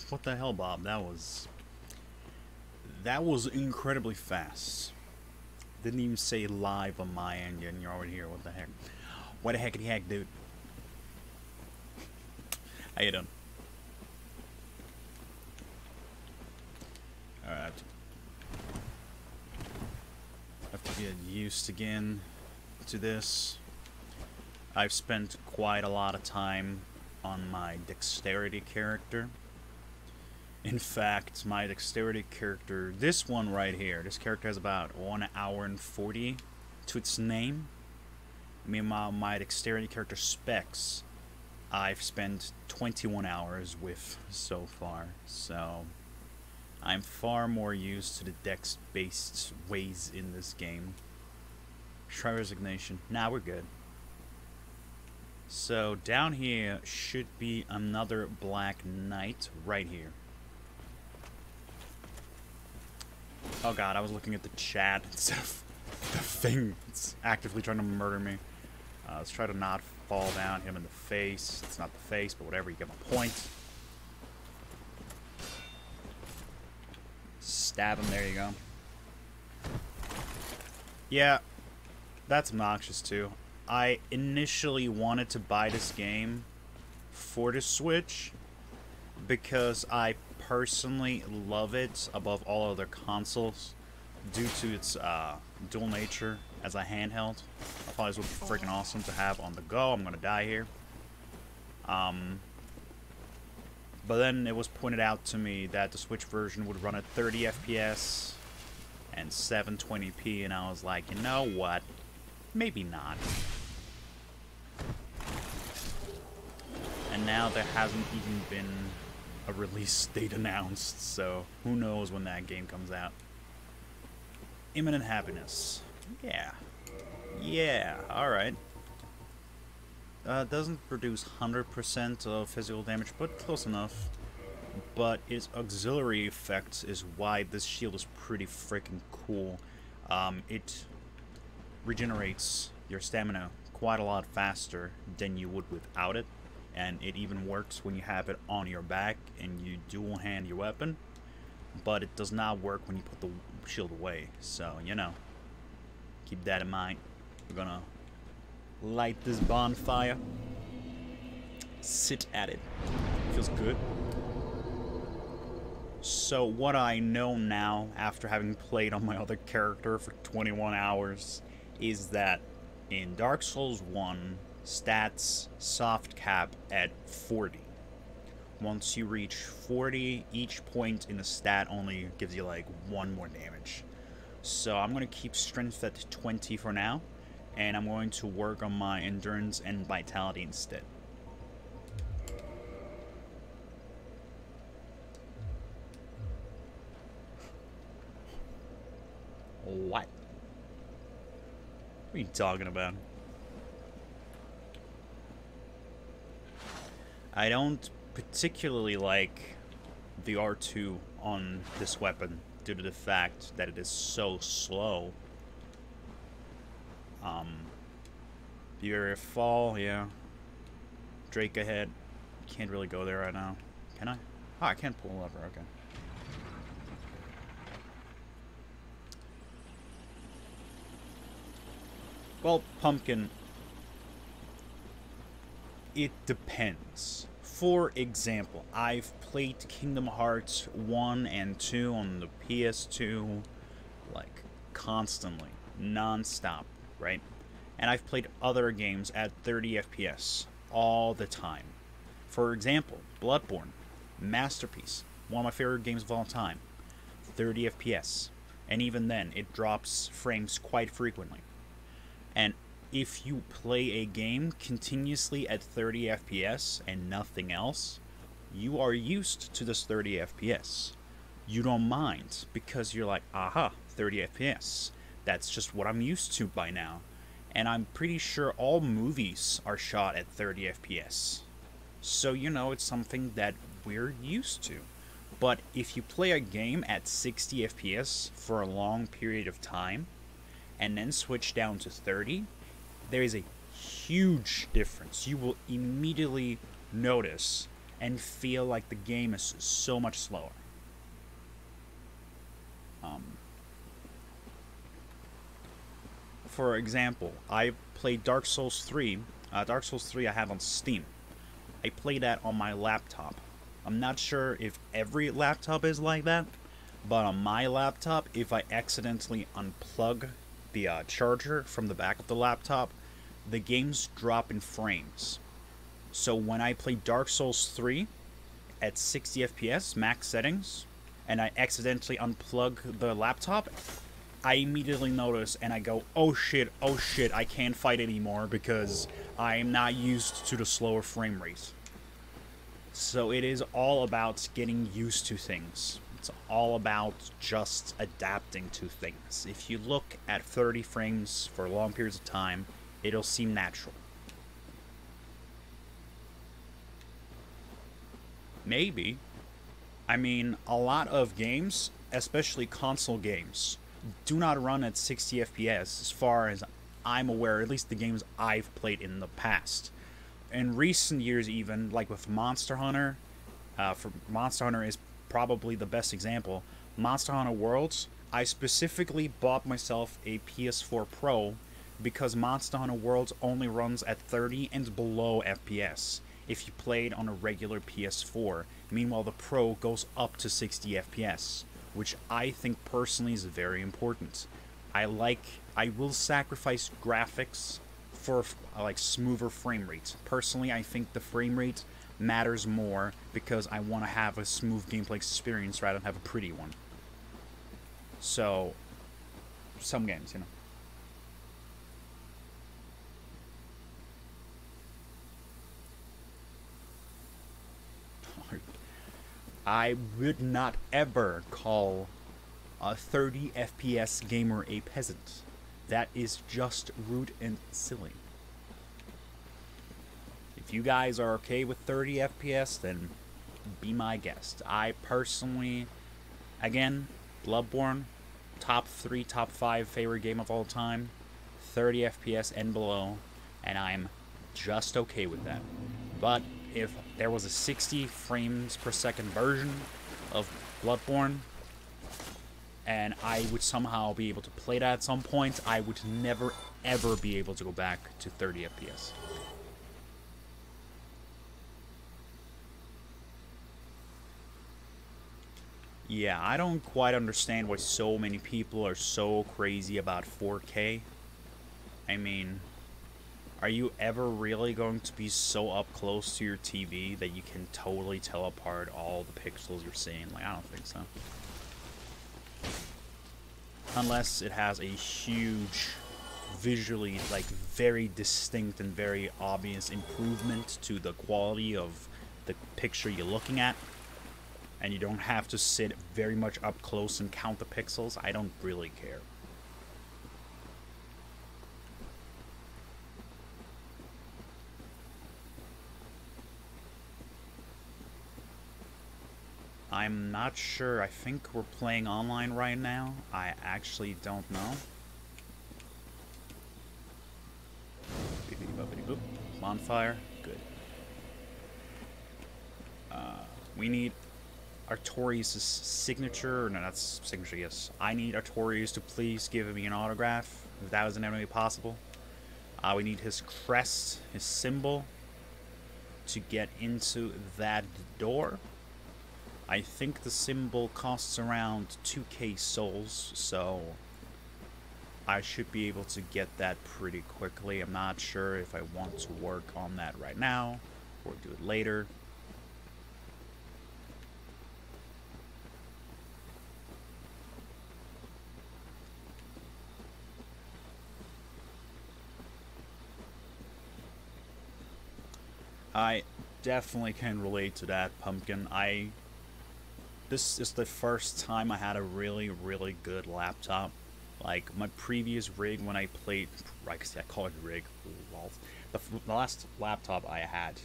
What the hell, Bob? That was incredibly fast. Didn't even say live on my end yet, and you're already here. What the heck? What the heckity heck, dude? How you doing? Alright. Have to get used again to this. I've spent quite a lot of time on my dexterity character. In fact, my dexterity character, this one right here, this character has about 1 hour and 40 to its name. Meanwhile, my dexterity character specs, I've spent 21 hours with so far. So, I'm far more used to the dex-based ways in this game. Try resignation. Nah, we're good. So, down here should be another Black Knight right here. Oh god, I was looking at the chat instead of the thing that's actively trying to murder me. Let's try to not fall down, hit him in the face. It's not the face, but whatever, you get my point. Stab him, there you go. Yeah, that's obnoxious too. I initially wanted to buy this game for the Switch because I personally love it above all other consoles due to its dual nature as a handheld. I thought this would be freaking awesome to have on the go. I'm gonna die here. But then it was pointed out to me that the Switch version would run at 30 FPS and 720p, and I was like, you know what? Maybe not. And now there hasn't even been a release date announced, so who knows when that game comes out. Imminent happiness. Yeah. Yeah, alright. Doesn't produce 100% of physical damage, but close enough. But its auxiliary effect is why this shield is pretty freaking cool. It regenerates your stamina quite a lot faster than you would without it. And it even works when you have it on your back and you dual hand your weapon. But it does not work when you put the shield away. So, you know, keep that in mind. We're gonna light this bonfire. Sit at it. Feels good. So what I know now, after having played on my other character for 21 hours, is that in Dark Souls 1, stats soft cap at 40. Once you reach 40, each point in the stat only gives you like 1 more damage. So I'm going to keep strength at 20 for now, and I'm going to work on my endurance and vitality instead. What? What are you talking about? I don't particularly like the R2 on this weapon due to the fact that it is so slow. Your fall, yeah. Drake ahead. Can't really go there right now. Can I? Oh, I can't pull a lever, okay. Well, Pumpkin, it depends. For example, I've played Kingdom Hearts 1 and 2 on the PS2, like, constantly, non-stop, right? And I've played other games at 30 FPS all the time. For example, Bloodborne, masterpiece, one of my favorite games of all time, 30 FPS. And even then, it drops frames quite frequently. And if you play a game continuously at 30 FPS and nothing else, you are used to this 30 FPS. You don't mind because you're like, aha, 30 FPS. That's just what I'm used to by now. And I'm pretty sure all movies are shot at 30 FPS. So, you know, it's something that we're used to. But if you play a game at 60 FPS for a long period of time, and then switch down to 30, there is a huge difference. You will immediately notice and feel like the game is so much slower. For example, I played Dark Souls 3. Dark Souls 3 I have on Steam. I play that on my laptop. I'm not sure if every laptop is like that, but on my laptop, if I accidentally unplug the charger from the back of the laptop, the games drop in frames. So when I play Dark Souls 3 at 60 FPS max settings, and I accidentally unplug the laptop, I immediately notice and I go, oh shit, I can't fight anymore because I am not used to the slower frame rate. So it is all about getting used to things. It's all about just adapting to things. If you look at 30 frames for long periods of time, it'll seem natural. Maybe. I mean, a lot of games, especially console games, do not run at 60 FPS as far as I'm aware, at least the games I've played in the past. In recent years even, like with Monster Hunter, for Monster Hunter is probably the best example. Monster Hunter Worlds, I specifically bought myself a PS4 Pro because Monster Hunter Worlds only runs at 30 and below FPS if you played on a regular PS4. Meanwhile, the Pro goes up to 60 FPS, which I think personally is very important. I will sacrifice graphics for like smoother frame rate. Personally, I think the frame rate matters more because I want to have a smooth gameplay experience rather than have a pretty one. So, some games, you know. I would not ever call a 30 FPS gamer a peasant. That is just rude and silly. If you guys are okay with 30 FPS, then be my guest. I personally, again, Bloodborne, top 3, top 5 favorite game of all time, 30 FPS and below, and I'm just okay with that. But if there was a 60 frames per second version of Bloodborne, and I would somehow be able to play that at some point, I would never ever be able to go back to 30 FPS. Yeah, I don't quite understand why so many people are so crazy about 4K. I mean, are you ever really going to be so up close to your TV that you can totally tell apart all the pixels you're seeing? Like, I don't think so. Unless it has a huge, visually, like, very distinct and very obvious improvement to the quality of the picture you're looking at, and you don't have to sit very much up close and count the pixels, I don't really care. I'm not sure. I think we're playing online right now. I actually don't know. Boop. Bonfire. Good. We need Artorius' signature. No, that's signature, yes. I need Artorius to please give me an autograph, if that was inevitably possible. We need his crest, his symbol, to get into that door. I think the symbol costs around 2k souls, so I should be able to get that pretty quickly. I'm not sure if I want to work on that right now or do it later. I definitely can relate to that, Pumpkin. This is the first time I had a really, really good laptop. Like, my previous rig when I played, I call it rig, the last laptop I had,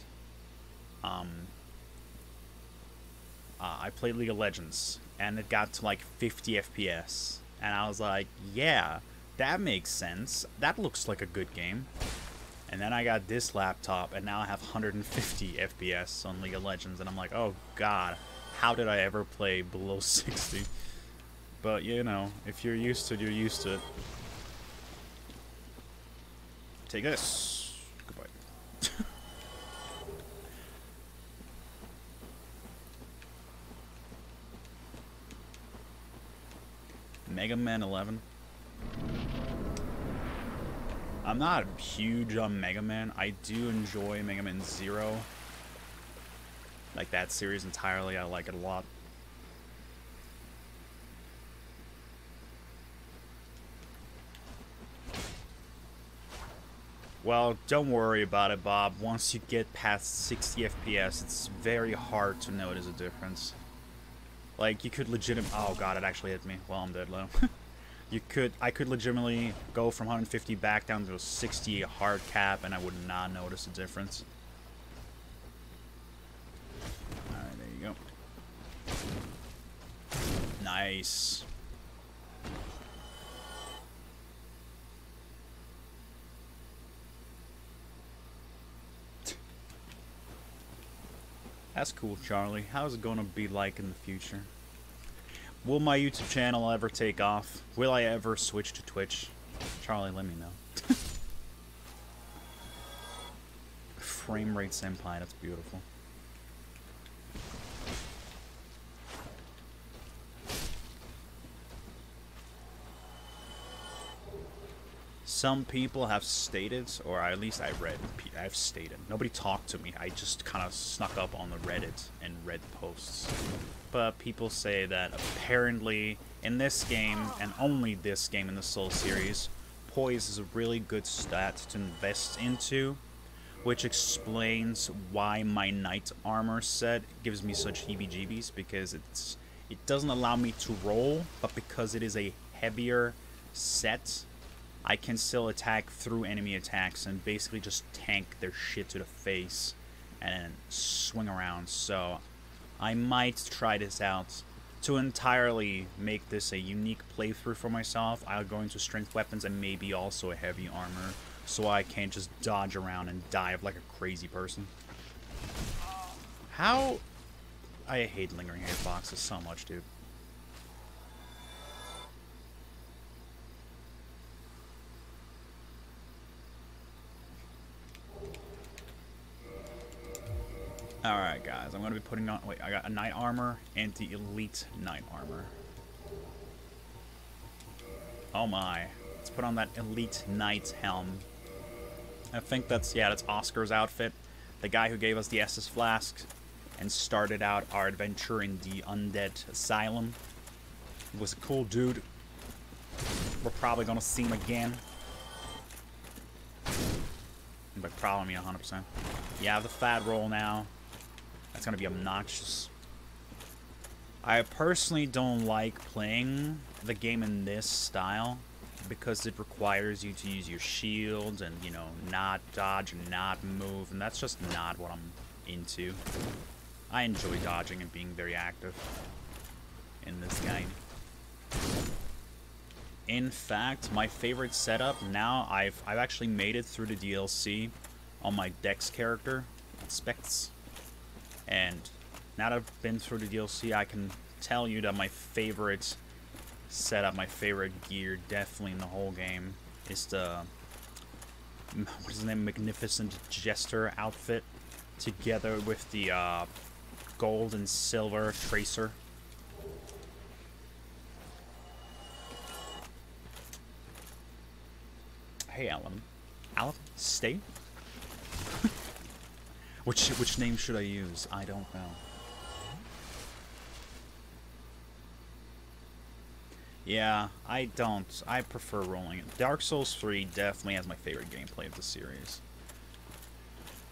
I played League of Legends, and it got to like 50 FPS, and I was like, yeah, that makes sense, that looks like a good game. And then I got this laptop, and now I have 150 FPS on League of Legends, and I'm like, oh god, how did I ever play below 60? But, you know, if you're used to it, you're used to it. Take this. Goodbye. Mega Man 11. I'm not huge on Mega Man. I do enjoy Mega Man 0. Like that series entirely, I like it a lot. Well, don't worry about it, Bob. Once you get past 60 FPS, it's very hard to notice a difference. Like, you could legitimately... Oh god, it actually hit me. Well, I'm dead low. I could legitimately go from 150 back down to a 60 hard cap, and I would not notice a difference. Alright, there you go. Nice. That's cool, Charlie. How's it gonna be like in the future? Will my YouTube channel ever take off? Will I ever switch to Twitch? Charlie, let me know. Frame rate senpai, that's beautiful. Some people have stated, or at least I've stated. Nobody talked to me. I just kind of snuck up on the Reddit and read posts. But people say that apparently in this game, and only this game in the Soul series, poise is a really good stat to invest into, which explains why my knight armor set gives me such heebie-jeebies, because it doesn't allow me to roll, but because it is a heavier set, I can still attack through enemy attacks and basically just tank their shit to the face and swing around. So I might try this out to entirely make this a unique playthrough for myself. I'll go into strength weapons and maybe also a heavy armor, so I can't just dodge around and dive like a crazy person. How... I hate lingering hitboxes so much, dude. Alright, guys, I'm going to be putting on... Wait, I got a knight armor and the elite knight armor. Oh my. Let's put on that elite knight helm. I think that's... Yeah, that's Oscar's outfit. The guy who gave us the Estus Flask and started out our adventure in the Undead Asylum. He was a cool dude. We're probably going to see him again. By probably 100%. Yeah, I have the fat roll now. That's gonna be obnoxious. I personally don't like playing the game in this style because it requires you to use your shield and, you know, not dodge and not move, and that's just not what I'm into. I enjoy dodging and being very active in this game. In fact, my favorite setup now, I've actually made it through the DLC on my Dex character, Specs. And now that I've been through the DLC, I can tell you that my favorite setup, my favorite gear, definitely in the whole game, is the, what is his name, Magnificent Jester outfit, together with the gold and silver tracer. Hey, Alan. Alan, stay? Which name should I use? I don't know. Yeah, I don't. I prefer rolling it. Dark Souls 3 definitely has my favorite gameplay of the series.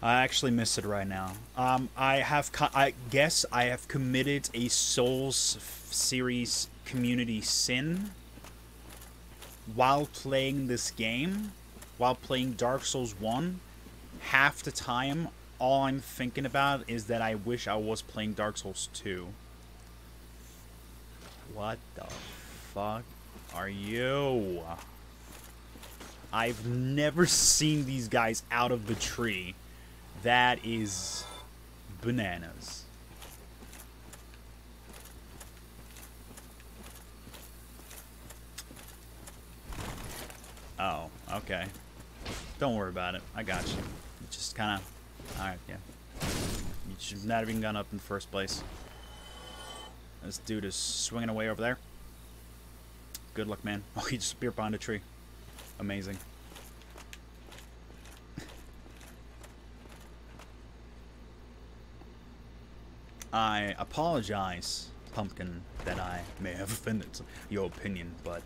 I actually miss it right now. I guess I have committed a Souls series community sin while playing this game. While playing Dark Souls 1, half the time, all I'm thinking about is that I wish I was playing Dark Souls 2. What the fuck are you? I've never seen these guys out of the tree. That is bananas. Oh, okay. Don't worry about it. I got you. Just kind of... Alright, yeah. You should not have even gone up in the first place. This dude is swinging away over there. Good luck, man. Oh, he just appeared behind a tree. Amazing. I apologize, Pumpkin, that I may have offended your opinion, but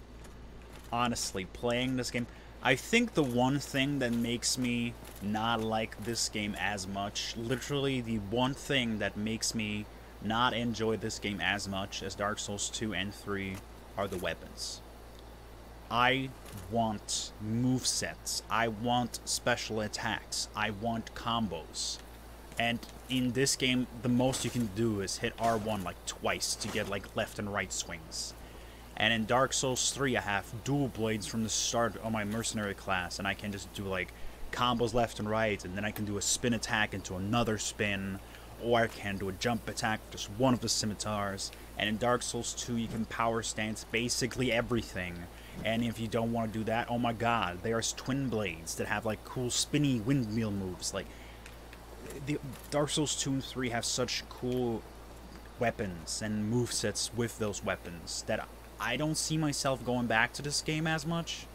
honestly, playing this game, I think the one thing that makes me not like this game as much, literally the one thing that makes me not enjoy this game as much as Dark Souls 2 and 3 are the weapons. I want movesets, I want special attacks, I want combos. And in this game, the most you can do is hit R1 like twice to get like left and right swings. And in Dark Souls 3, I have dual blades from the start of my mercenary class, and I can just do like combos left and right, and then I can do a spin attack into another spin, or I can do a jump attack with just one of the scimitars. And in Dark Souls 2, you can power stance basically everything. And if you don't want to do that, oh my god, there's twin blades that have like cool spinny windmill moves. Like, the Dark Souls 2 and 3 have such cool weapons and movesets with those weapons that I don't see myself going back to this game as much.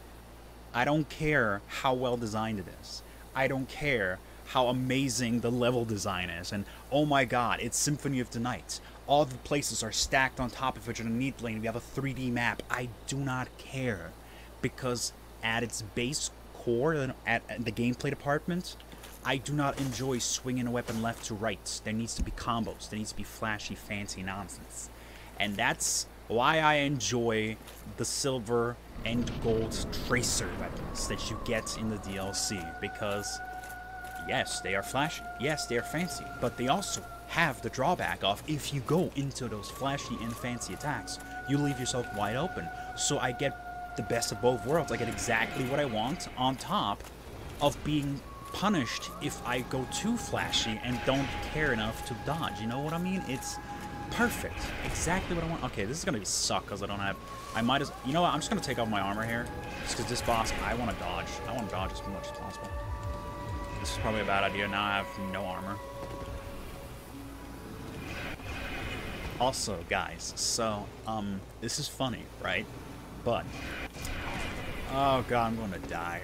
I don't care how well designed it is. I don't care how amazing the level design is. And oh my god, it's Symphony of the Night. All the places are stacked on top of each other neatly, and we have a 3D map. I do not care. Because at its base core, at the gameplay department, I do not enjoy swinging a weapon left to right. There needs to be combos. There needs to be flashy, fancy nonsense. And that's why I enjoy the silver and gold tracer weapons that you get in the DLC. Because, yes, they are flashy. Yes, they are fancy. But they also have the drawback of, if you go into those flashy and fancy attacks, you leave yourself wide open. So I get the best of both worlds. I get exactly what I want, on top of being punished if I go too flashy and don't care enough to dodge. You know what I mean? It's perfect. Exactly what I want. Okay, this is gonna suck because I don't have... I might as... You know what? I'm just gonna take off my armor here. Just because this boss, I want to dodge. I want to dodge as much as possible. This is probably a bad idea. Now I have no armor. Also, guys, so, this is funny, right? But... Oh god, I'm going to die.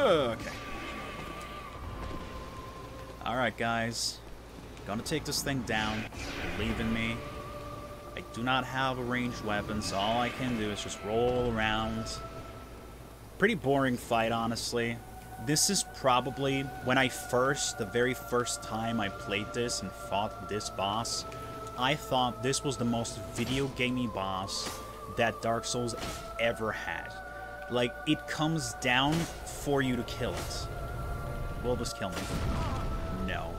Okay. Alright, guys. Gonna take this thing down. Believe in me. I do not have a ranged weapon, so all I can do is just roll around. Pretty boring fight, honestly. This is probably, when the very first time I played this and fought this boss, I thought this was the most video gamey boss that Dark Souls ever had. Like, it comes down for you to kill it. Will this kill me? No.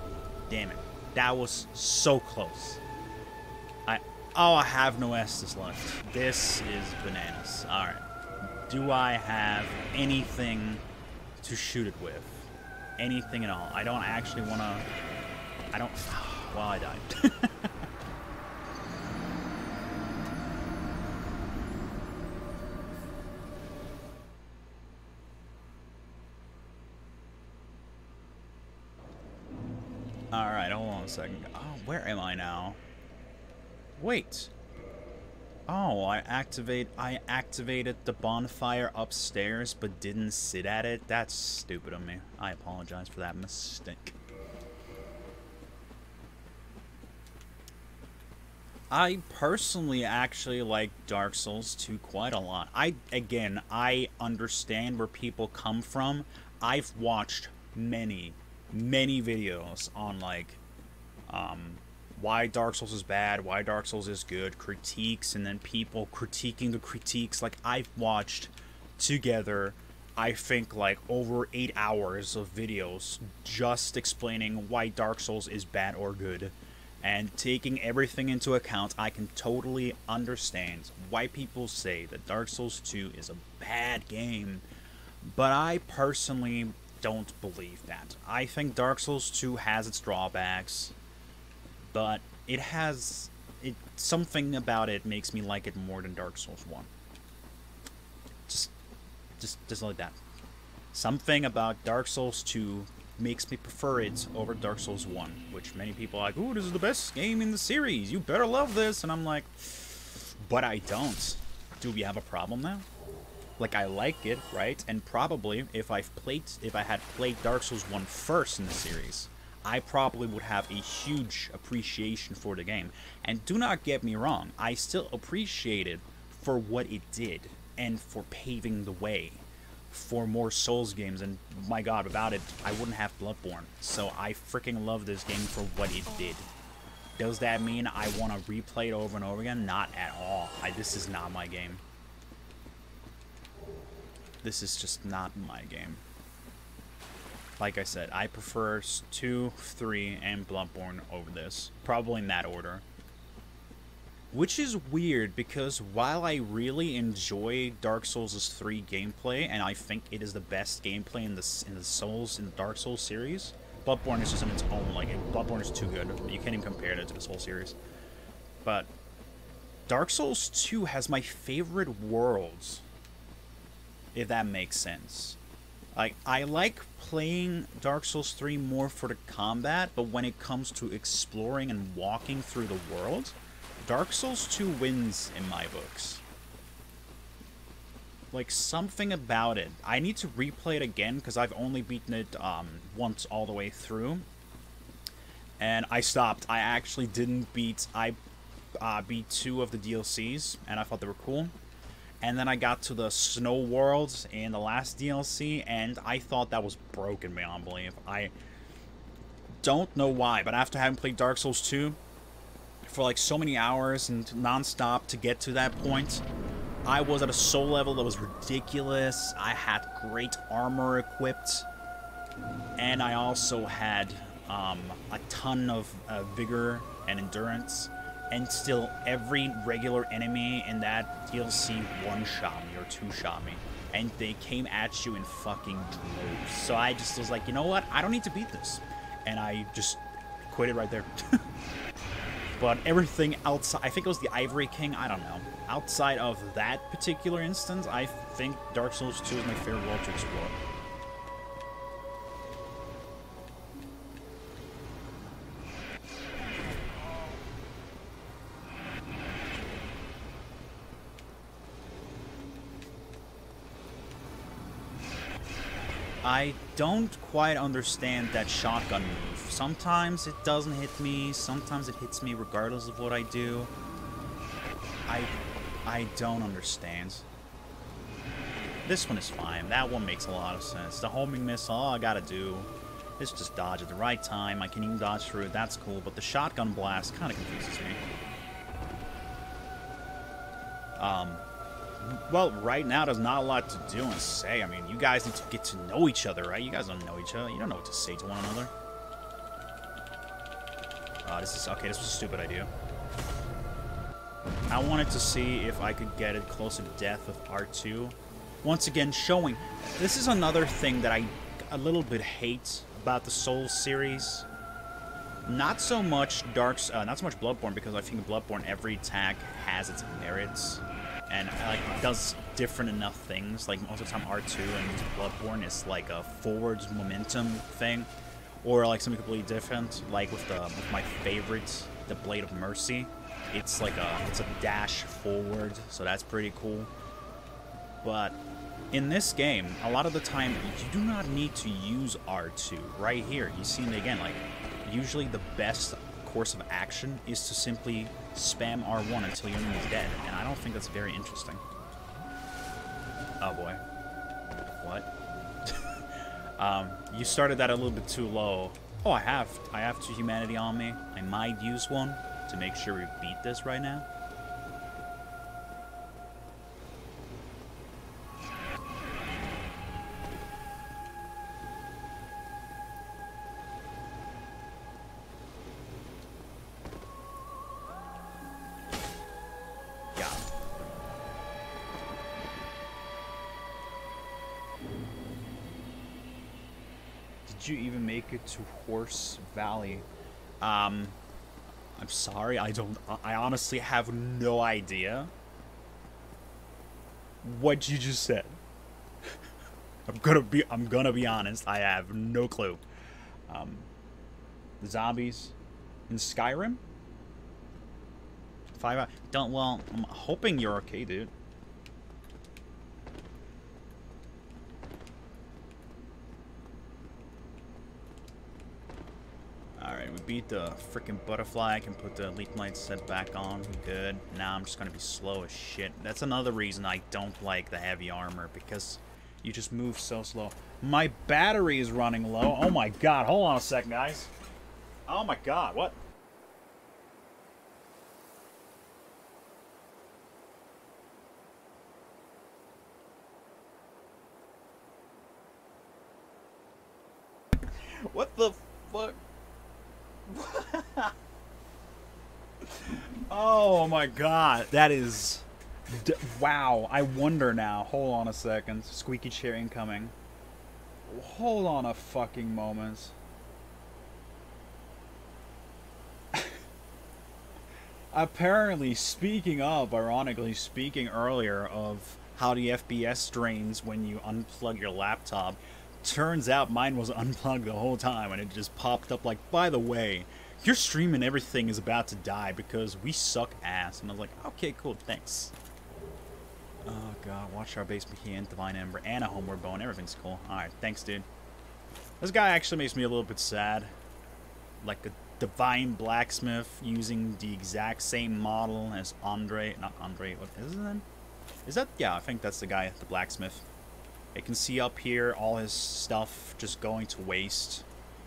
Damn it. That was so close. Oh, I have no Estus left. This is bananas. Alright. Do I have anything to shoot it with? Anything at all? I don't actually want to... I don't... Well, I died. Alright, hold on a second. Oh, where am I now? Wait. Oh, I activated the bonfire upstairs, but didn't sit at it? That's stupid of me. I apologize for that mistake. I personally actually like Dark Souls 2 quite a lot. Again, I understand where people come from. I've watched many videos on, like, why Dark Souls is bad, why Dark Souls is good, critiques, and then people critiquing the critiques. Like, I've watched together I think, like, over 8 hours of videos just explaining why Dark Souls is bad or good. And taking everything into account, I can totally understand why people say that Dark Souls 2 is a bad game. But I personally don't believe that. I think Dark Souls 2 has its drawbacks, but it has... something about it makes me like it more than Dark Souls 1. Just like that. Something about Dark Souls 2 makes me prefer it over Dark Souls 1, which many people are like, ooh, this is the best game in the series, you better love this, and I'm like, but I don't. Do we have a problem now? Like, I like it, right? And probably, if I had played Dark Souls 1 first in the series, I probably would have a huge appreciation for the game. And do not get me wrong, I still appreciate it for what it did, and for paving the way for more Souls games, and my god, without it, I wouldn't have Bloodborne. So I freaking love this game for what it did. Does that mean I want to replay it over and over again? Not at all. This is not my game. This is just not my game. Like I said, I prefer 2, 3, and Bloodborne over this. Probably in that order. Which is weird, because while I really enjoy Dark Souls 3 gameplay, and I think it is the best gameplay in the Dark Souls series, Bloodborne is just in its own, like, Bloodborne is too good. You can't even compare it to this whole series. But Dark Souls 2 has my favorite worlds, if that makes sense. Like, I like playing Dark Souls 3 more for the combat, but when it comes to exploring and walking through the world, Dark Souls 2 wins in my books. Like, something about it. I need to replay it again, because I've only beaten it once all the way through. And I stopped. I actually didn't beat... I beat 2 of the DLCs, and I thought they were cool. And then I got to the Snow Worlds in the last DLC, and I thought that was broken beyond belief. I don't know why, but after having played Dark Souls 2... for like so many hours and non-stop to get to that point, I was at a soul level that was ridiculous. I had great armor equipped, and I also had a ton of vigor and endurance, and still every regular enemy in that DLC one-shot me or two-shot me, and they came at you in fucking droves. So I just was like, you know what, I don't need to beat this, and I just quit it right there. But everything outside, I think it was the Ivory King, I don't know. Outside of that particular instance, I think Dark Souls 2 is my favorite world to explore. I don't quite understand that shotgun move. Sometimes it doesn't hit me, sometimes it hits me regardless of what I do. I don't understand. This one is fine. That one makes a lot of sense. The homing missile, all I gotta do is just dodge at the right time. I can even dodge through it, that's cool. But the shotgun blast kind of confuses me. Well, right now, there's not a lot to do and say. I mean, you guys need to get to know each other, right? You guys don't know each other. You don't know what to say to one another. Okay, this was a stupid idea. I wanted to see if I could get it closer to death with R2. Once again, showing... This is another thing that I a little bit hate about the Souls series. Not so much not so much Bloodborne, because I think Bloodborne, every attack has its merits. And like does different enough things. Like most of the time R2 and Bloodborne is like a forwards momentum thing, or like something completely different. Like with my favorite, the Blade of Mercy, it's like it's a dash forward, so that's pretty cool. But in this game, a lot of the time you do not need to use R2. Right here, you see it again. Like usually the best course of action is to simply spam R1 until your enemy is dead, and I don't think that's very interesting. Oh boy. What? You started that a little bit too low. Oh, I have 2 humanity on me. I might use one to make sure we beat this right now. Did you even make it to Horse Valley? I'm sorry, I honestly have no idea what you just said. I'm gonna be honest, I have no clue. The zombies in Skyrim? Well, I'm hoping you're okay, dude. Alright, we beat the freaking butterfly. I can put the leap light set back on. Good. Now I'm just gonna be slow as shit. That's another reason I don't like the heavy armor, because you just move so slow. My battery is running low. Oh my god, hold on a second, guys. Oh my god, what? What the fuck? Oh my god, that is... wow, I wonder now. Hold on a second. Squeaky chair incoming. Hold on a fucking moment. Apparently, ironically speaking earlier of how the FPS drains when you unplug your laptop, turns out mine was unplugged the whole time and it just popped up like, by the way, your stream and everything is about to die because we suck ass. And I was like, okay, cool, thanks. Oh god, watch our base behind Divine Ember and a Homeward Bone. Everything's cool. Alright, thanks, dude. This guy actually makes me a little bit sad. Like a Divine Blacksmith using the exact same model as Andre. Not Andre, what is it then? Is that? Yeah, I think that's the guy, the blacksmith. I can see up here all his stuff just going to waste.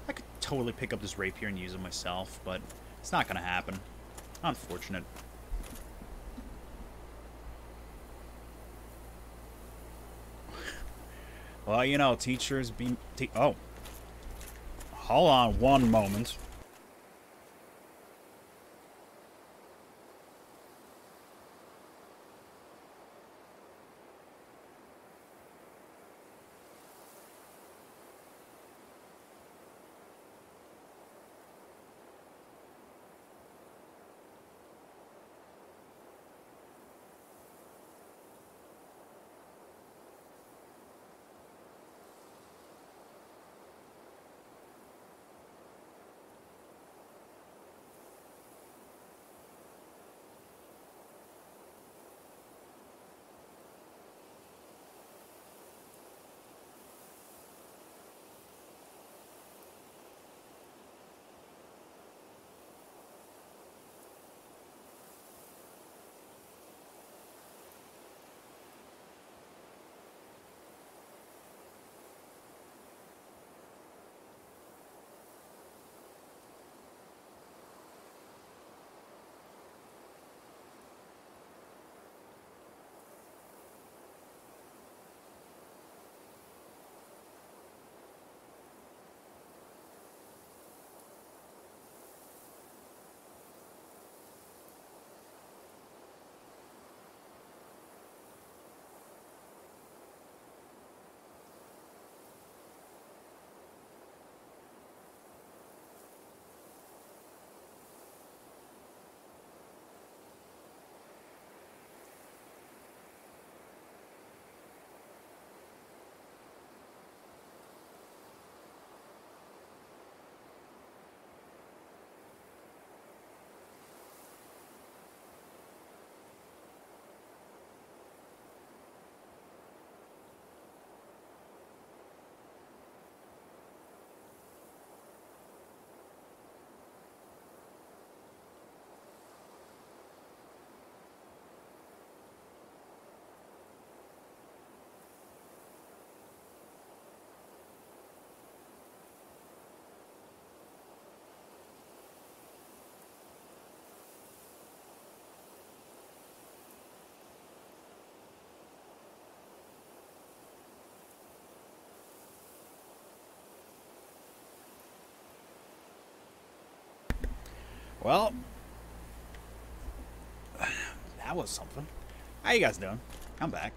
I could totally pick up this rapier and use it myself, but it's not gonna happen. Unfortunate. Well, you know, teachers be... oh. Hold on one moment. Well, that was something. How you guys doing? I'm back.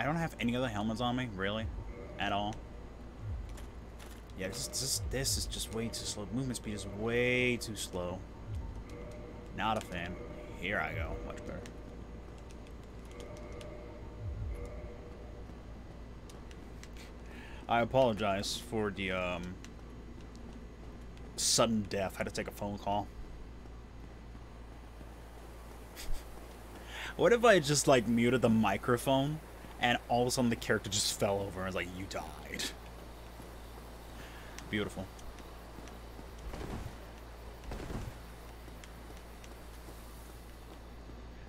I don't have any other helmets on me, really, at all. Yeah, this is just way too slow. Movement speed is way too slow. Not a fan. Here I go. Much better. I apologize for the sudden death. I had to take a phone call. What if I just like muted the microphone and all of a sudden the character just fell over and was like, you died. Beautiful.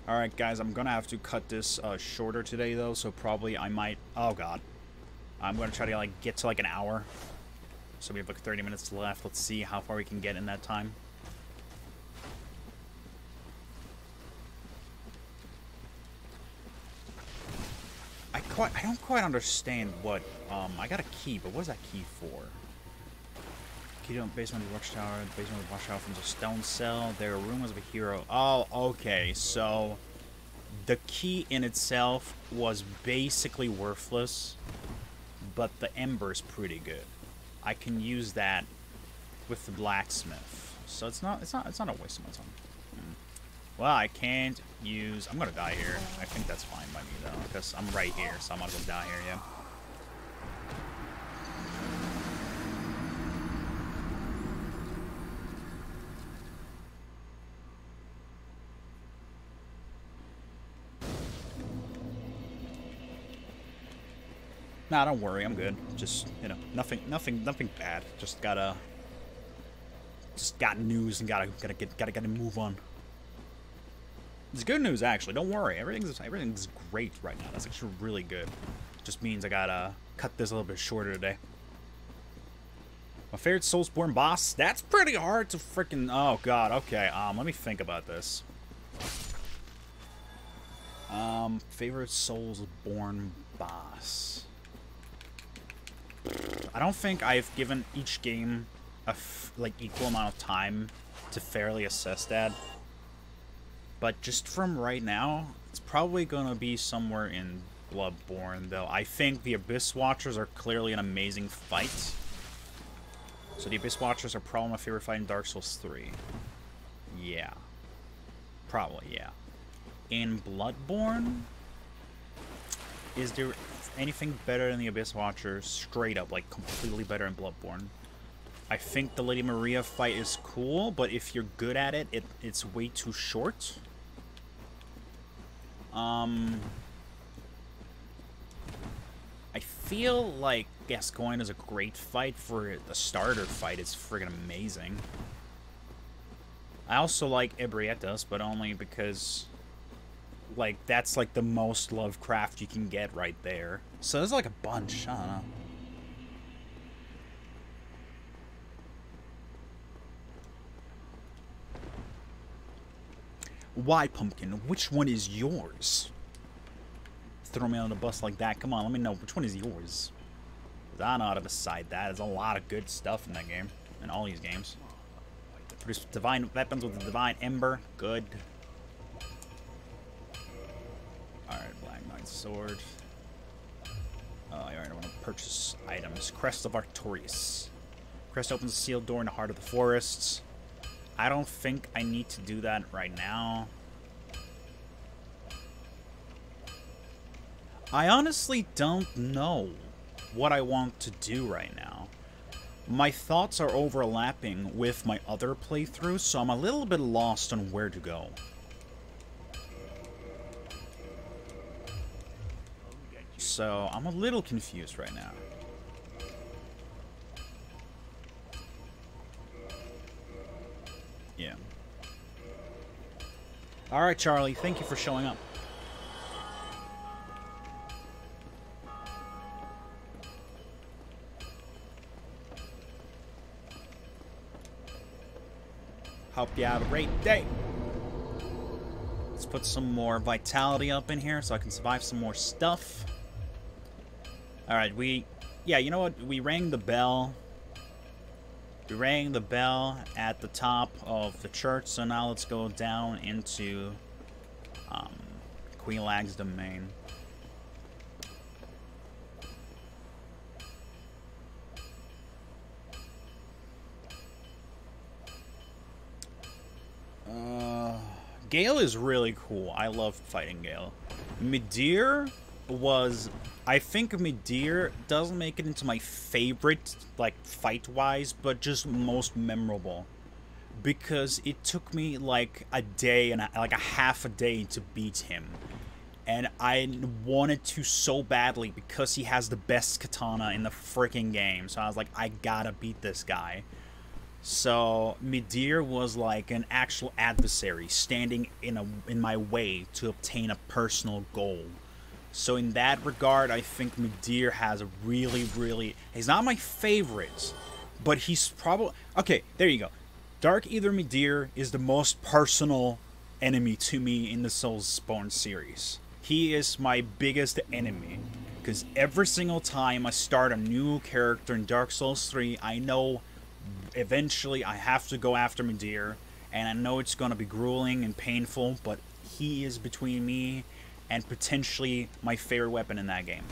Alright guys, I'm gonna have to cut this shorter today though, so probably I might, oh god. I'm gonna try to like get to like an hour. So we have like 30 minutes left. Let's see how far we can get in that time. I don't quite understand what, I got a key, but what is that key for? Key to the basement of the watchtower. The basement of the watchtower from the stone cell. There are rumors of a hero. Oh, okay, so the key in itself was basically worthless, but the ember's pretty good. I can use that with the blacksmith, so it's not a waste of my time. Well, I can't use... I'm gonna die here. I think that's fine by me, though, because I'm right here, so I'm gonna go die here, yeah. Nah, don't worry, I'm good. Just, you know, nothing bad. Just got news and gotta move on. It's good news, actually. Don't worry. Everything's great right now. That's actually really good. Just means I gotta cut this a little bit shorter today. My favorite Soulsborne boss? That's pretty hard to freaking... Oh, God. Okay, let me think about this. Favorite Soulsborne boss? I don't think I've given each game a like equal amount of time to fairly assess that. But just from right now, it's probably going to be somewhere in Bloodborne, though. I think the Abyss Watchers are clearly an amazing fight. So the Abyss Watchers are probably my favorite fight in Dark Souls 3. Yeah. Probably, yeah. In Bloodborne, is there anything better than the Abyss Watchers? Straight up, like, completely better in Bloodborne. I think the Lady Maria fight is cool, but if you're good at it, it's way too short. I feel like Gascoigne is a great fight for the starter fight. It's friggin' amazing. I also like Ebrietas, but only because, like, that's like the most Lovecraft you can get right there. So there's like a bunch, I don't know. Why, Pumpkin? Which one is yours? Throw me on the bus like that. Come on, let me know. Which one is yours? 'Cause I know how to decide that. There's a lot of good stuff in that game. In all these games. Produce divine weapons with the divine ember. Good. Alright, Black Knight's sword. Alright, I want to purchase items. Crest of Artorias. Crest opens a sealed door in the heart of the forests. I don't think I need to do that right now. I honestly don't know what I want to do right now. My thoughts are overlapping with my other playthrough, so I'm a little bit lost on where to go. So I'm a little confused right now. Yeah. Alright, Charlie. Thank you for showing up. Hope you have a great day. Let's put some more vitality up in here so I can survive some more stuff. Alright, yeah, you know what? We rang the bell. We rang the bell at the top of the church, so now let's go down into Queen Lag's domain. Gale is really cool. I love fighting Gale. Midir was... I think Midir doesn't make it into my favorite, like, fight-wise, but just most memorable. Because it took me, like, a day and like a half a day to beat him. And I wanted to so badly because he has the best katana in the freaking game. So I was like, I gotta beat this guy. So Midir was like an actual adversary standing in my way to obtain a personal goal. So in that regard, I think Midir has a really... He's not my favorite, but he's probably... Okay, there you go. Dark Ether Midir is the most personal enemy to me in the Soulsborne series. He is my biggest enemy, because every single time I start a new character in Dark Souls 3, I know eventually I have to go after Midir, and I know it's going to be grueling and painful, but he is between me and potentially my favorite weapon in that game.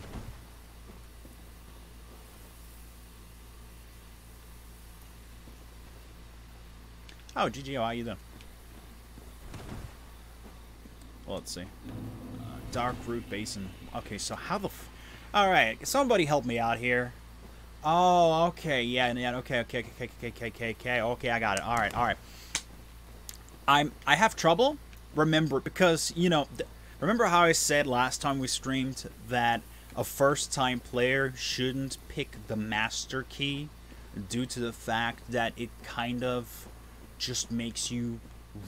Oh, GGO, how you doing? Well, let's see. Darkroot Basin. Okay, so how the Alright, somebody help me out here. Oh, okay, yeah, okay, I got it. Alright. I have trouble, remember, because, you know, remember how I said last time we streamed that a first-time player shouldn't pick the master key due to the fact that it kind of just makes you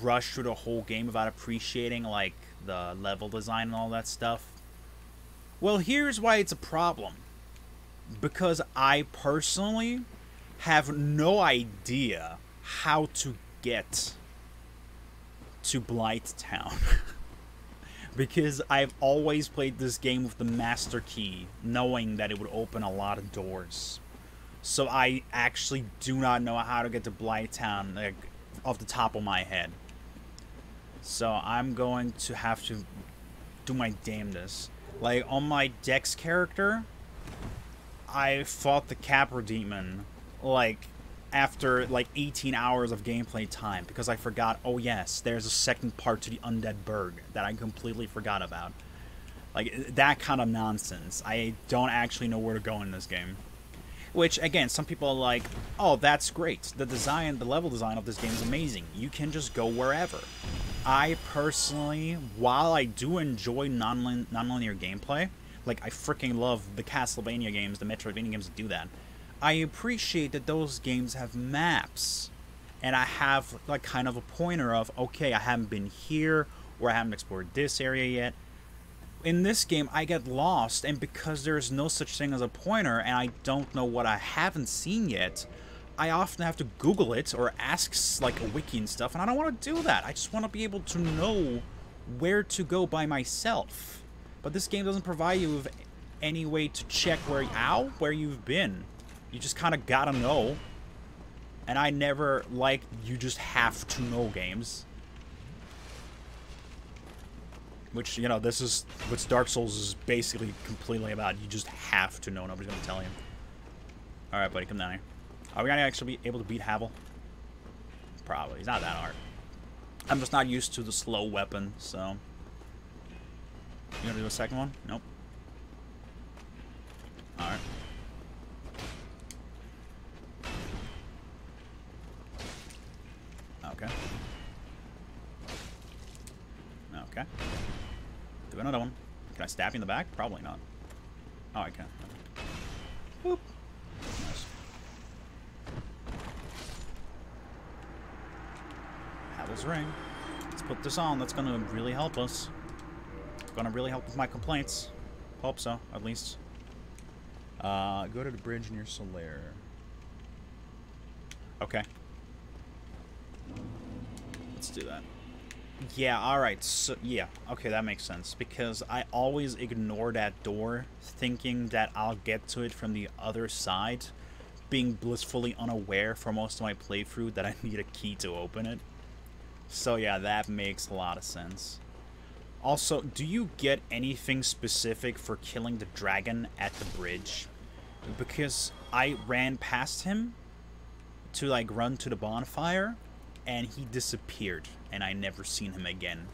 rush through the whole game without appreciating, like, the level design and all that stuff? Well, here's why it's a problem. Because I personally have no idea how to get to Blighttown. Because I've always played this game with the master key, knowing that it would open a lot of doors. So I actually do not know how to get to Blighttown, like, off the top of my head. So I'm going to have to do my damnedest. Like, on my Dex character, I fought the Capra Demon, like, after, like, 18 hours of gameplay time, because I forgot, oh yes, there's a second part to the Undead Burg that I completely forgot about. Like, that kind of nonsense. I don't actually know where to go in this game. Which, again, some people are like, oh, that's great. The level design of this game is amazing. You can just go wherever. I personally, while I do enjoy non-linear gameplay, like, I freaking love the Castlevania games, the Metroidvania games that do that, I appreciate that those games have maps. And I have, like, kind of a pointer of, okay, I haven't been here, or I haven't explored this area yet. In this game, I get lost, and because there's no such thing as a pointer, and I don't know what I haven't seen yet, I often have to Google it, or ask, like, a wiki and stuff, and I don't want to do that. I just want to be able to know where to go by myself. But this game doesn't provide you with any way to check where you've been. You just kind of gotta know. And I never like you just have to know games. Which, you know, this is what Dark Souls is basically completely about. You just have to know. Nobody's gonna tell you. Alright, buddy, come down here. Are we gonna actually be able to beat Havel? Probably. He's not that hard. I'm just not used to the slow weapon, so... You gonna do a second one? Nope. Alright. Okay. Okay. Do another one. Can I stab you in the back? Probably not. Oh, I can. Boop. Nice. Havel's ring. Let's put this on. That's gonna really help us. Gonna really help with my complaints. Hope so, at least. Go to the bridge near Solaire. Okay. Let's do that. Yeah, alright, so, yeah, okay, that makes sense, because I always ignore that door, thinking that I'll get to it from the other side, being blissfully unaware for most of my playthrough that I need a key to open it. So yeah, that makes a lot of sense. Also, do you get anything specific for killing the dragon at the bridge? Because I ran past him to, like, run to the bonfire, and he disappeared, and I never seen him again.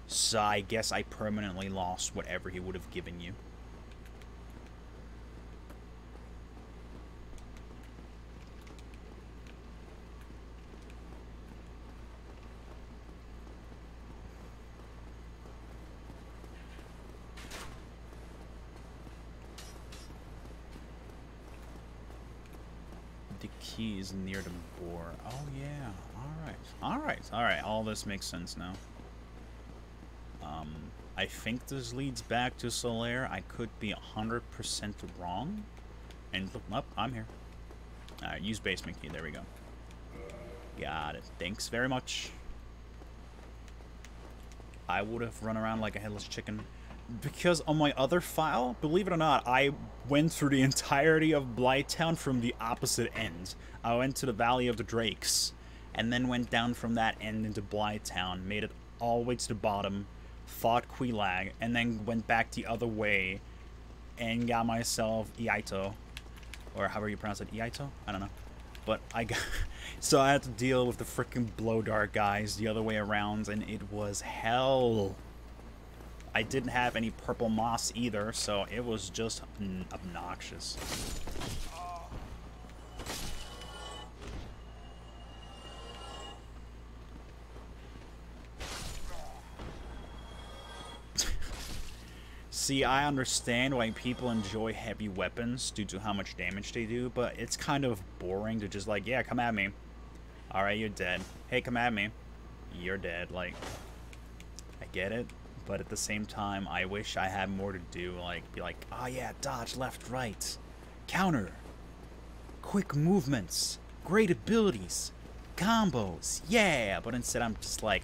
So I guess I permanently lost whatever he would have given you. The key is near the boar. Oh yeah. Alright. All this makes sense now. I think this leads back to Solaire. I could be 100% wrong. And look up, I'm here. Alright, use basement key. There we go. Got it. Thanks very much. I would have run around like a headless chicken. Because on my other file, believe it or not, I went through the entirety of Blighttown from the opposite end. I went to the Valley of the Drakes, and then went down from that end into Blighttown, made it all the way to the bottom, fought Quilag, and then went back the other way, and got myself Iaito. Or however you pronounce it, Iaito? I don't know. But I got... So I had to deal with the freaking Blowdark guys the other way around, and it was hell. I didn't have any purple moss either, so it was just obnoxious. See, I understand why people enjoy heavy weapons due to how much damage they do, but it's kind of boring to just like, yeah, come at me. Alright, you're dead. Hey, come at me. You're dead. Like, I get it. But at the same time, I wish I had more to do, like, be like, oh yeah, dodge, left, right, counter, quick movements, great abilities, combos, yeah, but instead I'm just like,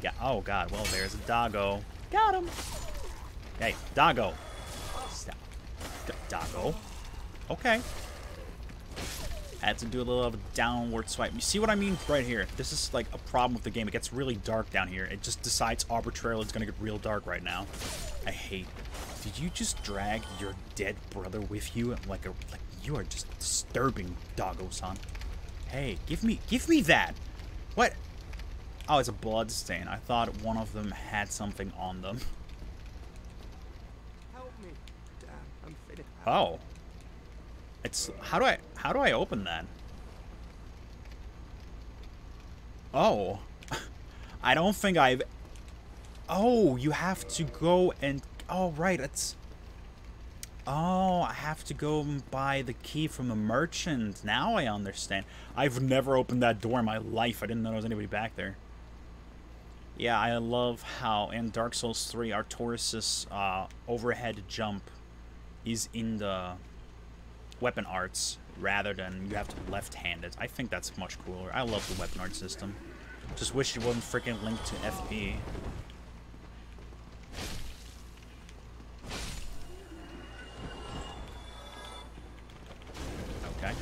yeah, oh god, well, there's a doggo, got him, hey, doggo, stop, doggo, okay. Had to do a little of a downward swipe. You see what I mean? Right here. This is like a problem with the game. It gets really dark down here. It just decides arbitrarily it's gonna get real dark right now. I hate. Did you just drag your dead brother with you? Like you are just disturbing, doggo-san. Hey, give me that. What? Oh, it's a blood stain. I thought one of them had something on them. Help me. Damn, I'm fading. Oh. It's how do I open that? Oh. I don't think I've... Oh, you have to go and... Oh, right, it's... Oh, I have to go and buy the key from the merchant. Now I understand. I've never opened that door in my life. I didn't know there was anybody back there. Yeah, I love how in Dark Souls 3, Artorias' overhead jump is in the weapon arts rather than you have to left-hand it. I think that's much cooler. I love the weapon art system. Just wish it wasn't freaking linked to FP. Okay.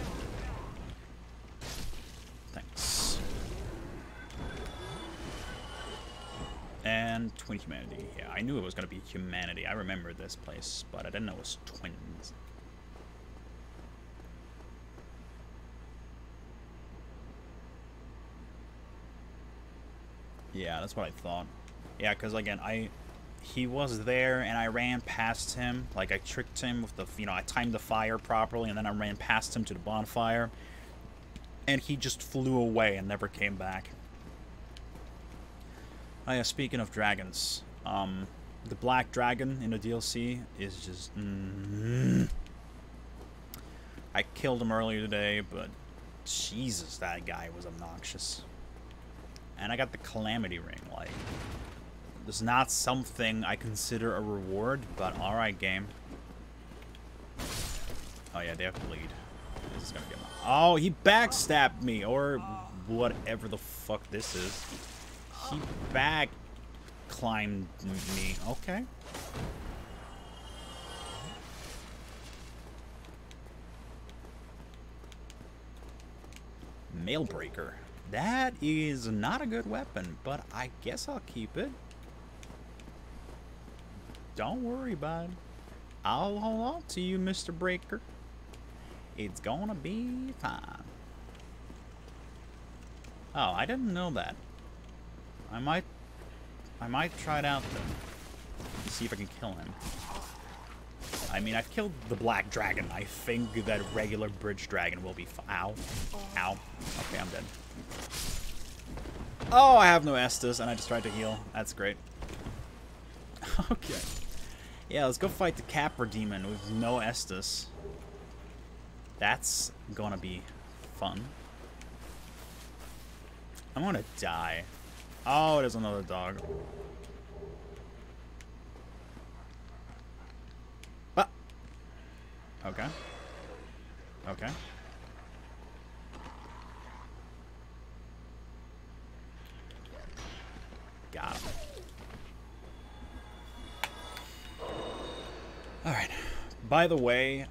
Thanks. And Twin Humanity. Yeah, I knew it was going to be Humanity. I remember this place, but I didn't know it was twins. Yeah, that's what I thought. Yeah, because again, he was there and I ran past him. Like, I tricked him with the, I timed the fire properly and then I ran past him to the bonfire. And he just flew away and never came back. Oh yeah, speaking of dragons, the black dragon in the DLC is just... I killed him earlier today, but Jesus, that guy was obnoxious. And I got the Calamity Ring, like, it's not something I consider a reward, but alright, game. Oh yeah, they have to bleed. This is gonna get my... Oh, he backstabbed me, or whatever the fuck this is. He back climbed me. Okay. Mailbreaker. That is not a good weapon, but I guess I'll keep it. Don't worry, bud. I'll hold on to you, Mr. Breaker. It's gonna be fine. Oh, I didn't know that. I might try it out though. See if I can kill him. I mean, I've killed the black dragon. I think that regular bridge dragon will be ow. Ow. Okay, I'm dead. Oh, I have no Estus, and I just tried to heal. That's great. Okay. Yeah, let's go fight the Capra Demon with no Estus. That's gonna be fun. I'm gonna die. Oh, there's another dog. Ah. Okay. Okay. Got him. Alright. By the way,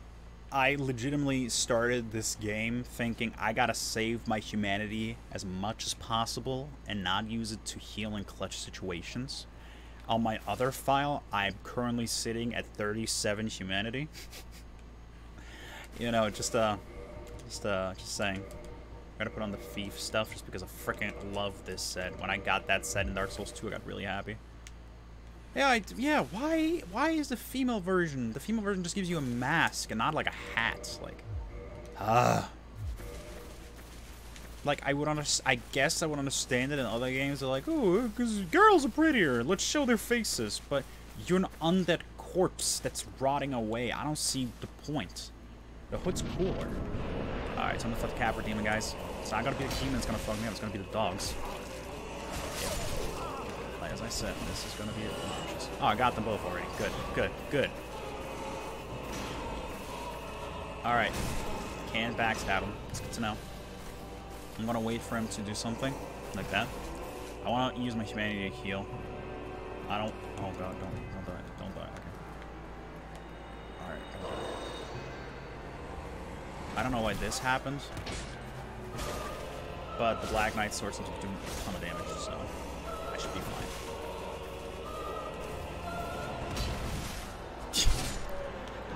I legitimately started this game thinking I gotta save my humanity as much as possible and not use it to heal in clutch situations. On my other file, I'm currently sitting at 37 humanity. You know, just saying. I'm gonna put on the thief stuff just because I freaking love this set. When I got that set in Dark Souls 2, I got really happy. Yeah, why is the female version? The female version just gives you a mask and not like a hat. Like, I guess I would understand it in other games. They're like, oh, because girls are prettier. Let's show their faces. But you're an undead corpse that's rotting away. I don't see the point. The hood's cooler. Alright, time to fight the Capra Demon, guys. It's not gonna be the demon that's gonna fuck me up. It's gonna be the dogs. Like as I said, this is gonna be obnoxious. Oh, I got them both already. Good, good, good. Alright. Can't backstab him. It's good to know. I'm gonna wait for him to do something like that. I wanna use my humanity to heal. I don't. Oh god, don't die. Don't die. Okay. Alright. I don't know why this happened. But the Black Knight sword seems to do a ton of damage, so I should be fine.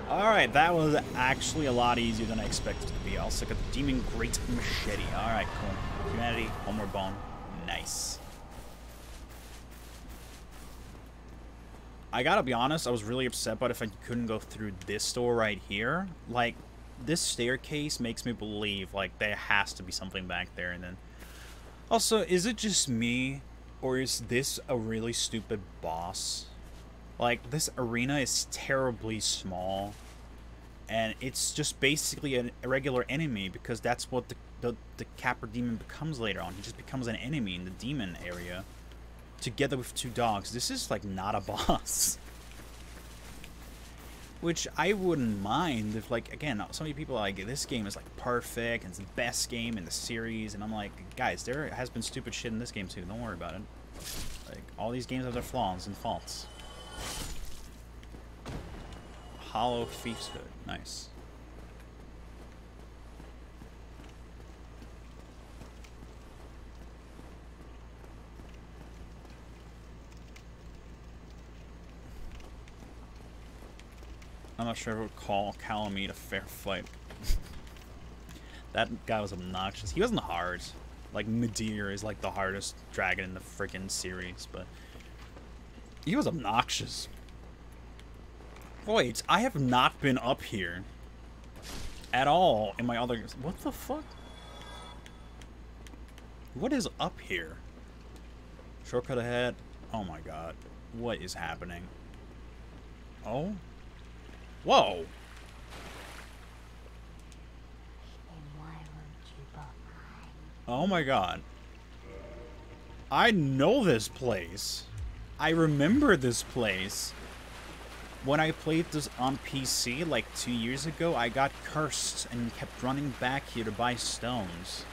Alright, that was actually a lot easier than I expected it to be. I'll stick a Demon Great Machete. Alright, cool. Humanity, one more bone. Nice. I gotta be honest, I was really upset about if I couldn't go through this door right here. Like, this staircase makes me believe, like, there has to be something back there, and then... Also, is it just me, or is this a really stupid boss? Like, this arena is terribly small, and it's just basically a regular enemy, because that's what the Capra Demon becomes later on. He just becomes an enemy in the demon area, together with two dogs. This is, like, not a boss. Which I wouldn't mind if, like, again, so many people are like, this game is, like, perfect, and it's the best game in the series, and I'm like, guys, there has been stupid shit in this game, too. Don't worry about it. Like, all these games have their flaws and faults. Hollow Thief's Hood. Nice. I'm not sure who would call Calamite a fair fight. That guy was obnoxious. He wasn't hard. Like, Meteor is like the hardest dragon in the freaking series, but he was obnoxious. Wait, I have not been up here at all in my other... What the fuck? What is up here? Shortcut ahead. Oh my god. What is happening? Oh? Whoa! Oh my god. I know this place. I remember this place. When I played this on PC like 2 years ago, I got cursed and kept running back here to buy stones.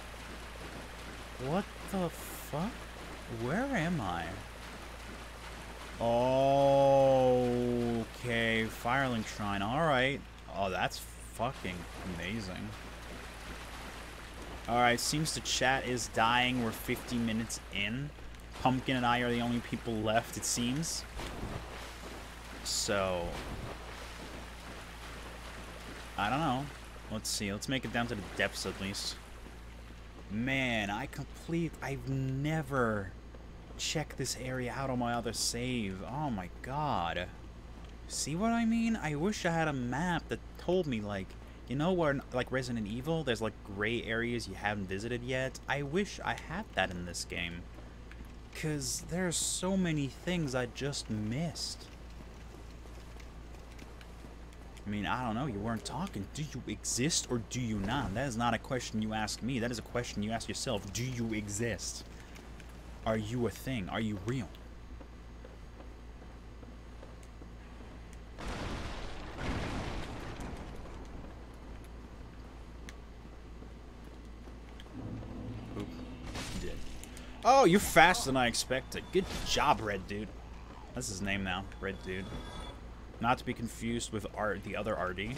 What the fuck? Where am I? Oh, okay. Firelink Shrine. Alright. Oh, that's fucking amazing. Alright, seems the chat is dying. We're 50 minutes in. Pumpkin and I are the only people left, it seems. So... I don't know. Let's see. Let's make it down to the depths at least. Man, I've never checked this area out on my other save. Oh my god. See what I mean? I wish I had a map that told me, like, you know where, like Resident Evil, there's like gray areas you haven't visited yet? I wish I had that in this game. Because there's so many things I just missed. I mean, I don't know, you weren't talking. Do you exist or do you not? That is not a question you ask me. That is a question you ask yourself. Do you exist? Are you a thing? Are you real? Oop. You did. Oh, you're faster than I expected. Good job, Red Dude. That's his name now. Red Dude. Not to be confused with the other RD